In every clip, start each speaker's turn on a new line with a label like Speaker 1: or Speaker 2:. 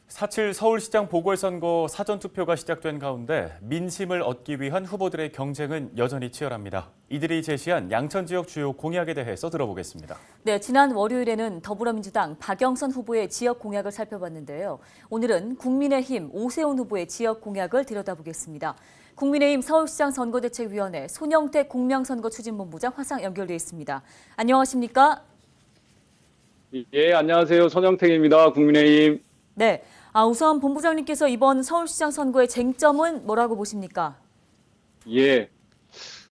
Speaker 1: 4.7 서울시장 보궐선거 사전투표가 시작된 가운데 민심을 얻기 위한 후보들의 경쟁은 여전히 치열합니다. 이들이 제시한 양천 지역 주요 공약에 대해서 들어보겠습니다.
Speaker 2: 네, 지난 월요일에는 더불어민주당 박영선 후보의 지역 공약을 살펴봤는데요. 오늘은 국민의힘 오세훈 후보의 지역 공약을 들여다보겠습니다. 국민의힘 서울시장 선거대책위원회 손영택 공명선거추진본부장 화상 연결돼 있습니다. 안녕하십니까?
Speaker 3: 예, 안녕하세요. 손영택입니다. 국민의힘.
Speaker 2: 네, 우선 본부장님께서 이번 서울시장 선거의 쟁점은 뭐라고 보십니까?
Speaker 3: 예.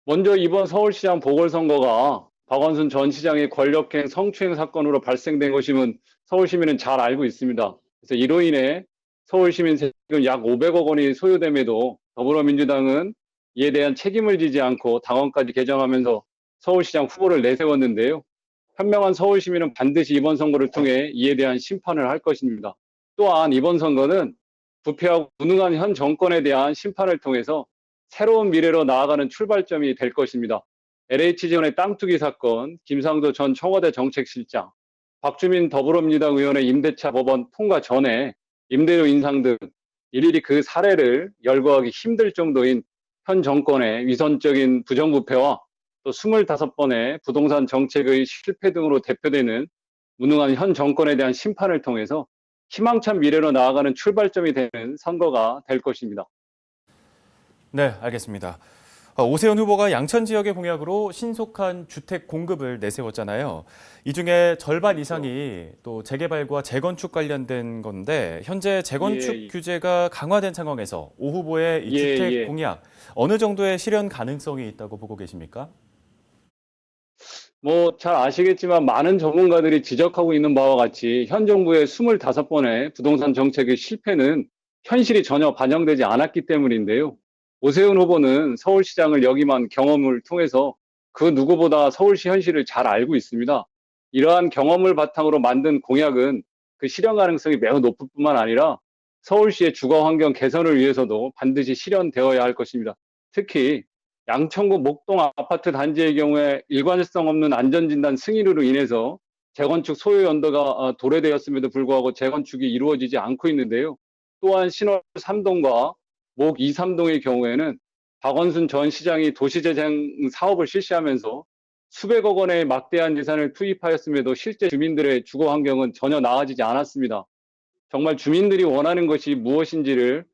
Speaker 3: 먼저 이번 서울시장 보궐선거가 박원순 전 시장의 권력행 성추행 사건으로 발생된 것임은 서울시민은 잘 알고 있습니다. 그래서 이로 인해 서울시민 세금 약 500억 원이 소요됨에도 더불어민주당은 이에 대한 책임을 지지 않고 당원까지 개정하면서 서울시장 후보를 내세웠는데요. 현명한 서울시민은 반드시 이번 선거를 통해 이에 대한 심판을 할 것입니다. 또한 이번 선거는 부패하고 무능한 현 정권에 대한 심판을 통해서 새로운 미래로 나아가는 출발점이 될 것입니다. LH지원의 땅 투기 사건, 김상도 전 청와대 정책실장, 박주민 더불어민주당 의원의 임대차 법원 통과 전에 임대료 인상 등 일일이 그 사례를 열거하기 힘들 정도인 현 정권의 위선적인 부정부패와 또 25번의 부동산 정책의 실패 등으로 대표되는 무능한 현 정권에 대한 심판을 통해서 희망찬 미래로 나아가는 출발점이 되는 선거가 될 것입니다.
Speaker 1: 네, 알겠습니다. 오세훈 후보가 양천 지역의 공약으로 신속한 주택 공급을 내세웠잖아요. 이 중에 절반 이상이 또 재개발과 재건축 관련된 건데 현재 재건축 규제가 강화된 상황에서 오 후보의 이 주택 공약 어느 정도의 실현 가능성이 있다고 보고 계십니까?
Speaker 3: 잘 아시겠지만 많은 전문가들이 지적하고 있는 바와 같이 현 정부의 25번의 부동산 정책의 실패는 현실이 전혀 반영되지 않았기 때문인데요. 오세훈 후보는 서울시장을 역임한 경험을 통해서 그 누구보다 서울시 현실을 잘 알고 있습니다. 이러한 경험을 바탕으로 만든 공약은 그 실현 가능성이 매우 높을 뿐만 아니라 서울시의 주거 환경 개선을 위해서도 반드시 실현되어야 할 것입니다. 특히 양천구 목동 아파트 단지의 경우에 일관성 없는 안전진단 승인으로 인해서 재건축 소요 연도가 도래되었음에도 불구하고 재건축이 이루어지지 않고 있는데요. 또한 신월 3동과 목 2, 3동의 경우에는 박원순 전 시장이 도시재생 사업을 실시하면서 수백억 원의 막대한 예산을 투입하였음에도 실제 주민들의 주거 환경은 전혀 나아지지 않았습니다. 정말 주민들이 원하는 것이 무엇인지를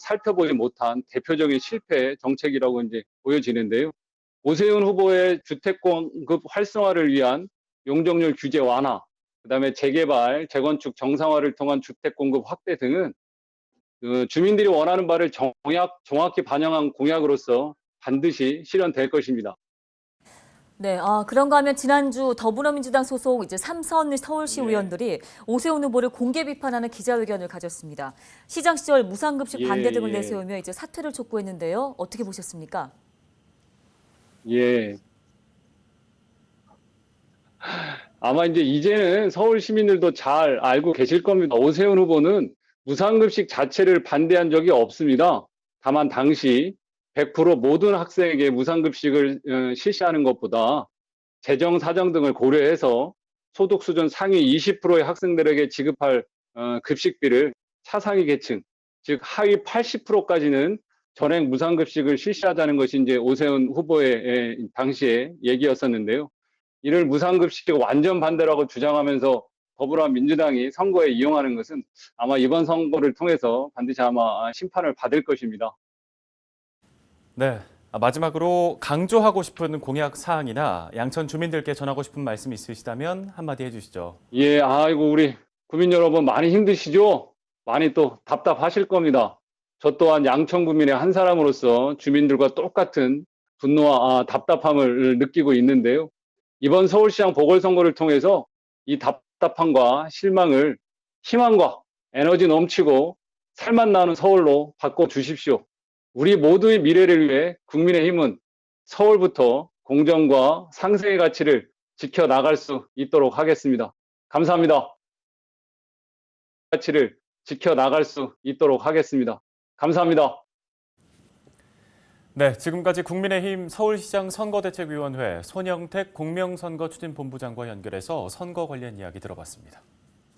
Speaker 3: 살펴보지 못한 대표적인 실패 정책이라고 이제 보여지는데요. 오세훈 후보의 주택 공급 활성화를 위한 용적률 규제 완화, 그다음에 재개발, 재건축 정상화를 통한 주택 공급 확대 등은 주민들이 원하는 바를 정확히 반영한 공약으로서 반드시 실현될 것입니다.
Speaker 2: 네, 그런가 하면 지난주 더불어민주당 소속 이제 3선 서울시 의원들이 오세훈 후보를 공개 비판하는 기자회견을 가졌습니다. 시장 시절 무상급식 반대 등을 내세우며 이제 사퇴를 촉구했는데요. 어떻게 보셨습니까?
Speaker 3: 예. 아마 이제는 서울 시민들도 잘 알고 계실 겁니다. 오세훈 후보는 무상급식 자체를 반대한 적이 없습니다. 다만 당시 100% 모든 학생에게 무상급식을 실시하는 것보다 재정 사정 등을 고려해서 소득 수준 상위 20%의 학생들에게 지급할 급식비를 차상위 계층, 즉 하위 80%까지는 전액 무상급식을 실시하자는 것이 이제 오세훈 후보의 당시의 얘기였었는데요. 이를 무상급식 완전 반대라고 주장하면서 더불어민주당이 선거에 이용하는 것은 아마 이번 선거를 통해서 반드시 아마 심판을 받을 것입니다.
Speaker 1: 네, 마지막으로 강조하고 싶은 공약 사항이나 양천 주민들께 전하고 싶은 말씀 있으시다면 한마디 해주시죠.
Speaker 3: 예, 아이고 우리 구민 여러분 많이 힘드시죠? 많이 또 답답하실 겁니다. 저 또한 양천 구민의 한 사람으로서 주민들과 똑같은 분노와 답답함을 느끼고 있는데요. 이번 서울시장 보궐선거를 통해서 이 답답함과 실망을 희망과 에너지 넘치고 살맛 나는 서울로 바꿔주십시오. 우리 모두의 미래를 위해 국민의힘은 서울부터 공정과 상생의 가치를 지켜나갈 수 있도록 하겠습니다. 감사합니다. 가치를 지켜나갈 수 있도록 하겠습니다. 감사합니다.
Speaker 1: 네, 지금까지 국민의힘 서울시장 선거대책위원회 손영택 공명선거추진본부장과 연결해서 선거 관련 이야기 들어봤습니다.